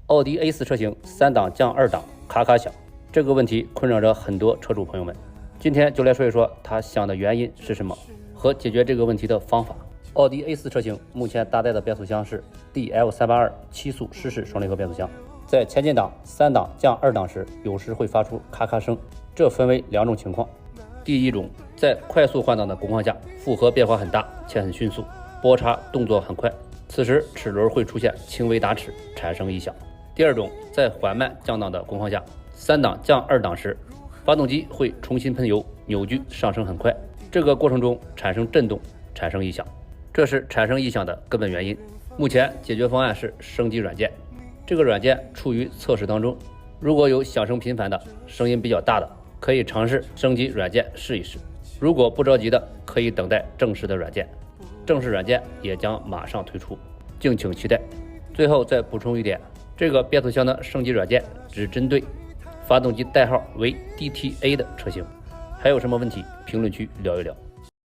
奥迪 A4 车型3档降2档咔咔响，这个问题困扰着很多车主朋友们。今天就来说一说它响的原因是什么和解决这个问题的方法。奥迪 A4 车型目前搭载的变速箱是 DL382 7速湿式双离合变速箱，在前进档3档降2档时，有时会发出咔咔声，这分为2种情况。第一种，在快速换挡的工况下，负荷变化很大且很迅速，拨插动作很快，此时齿轮会出现轻微打齿，产生异响。第二种，在缓慢降档的工况下，3档降2档时，发动机会重新喷油，扭矩上升很快，这个过程中产生震动，产生异响，这是产生异响的根本原因。目前解决方案是升级软件，这个软件处于测试当中，如果有响声频繁的、声音比较大的，可以尝试升级软件试一试。如果不着急的，可以等待正式的软件，正式软件也将马上推出，敬请期待。最后再补充一点，这个变速箱的升级软件只针对发动机代号为 DTA 的车型。还有什么问题，评论区聊一聊。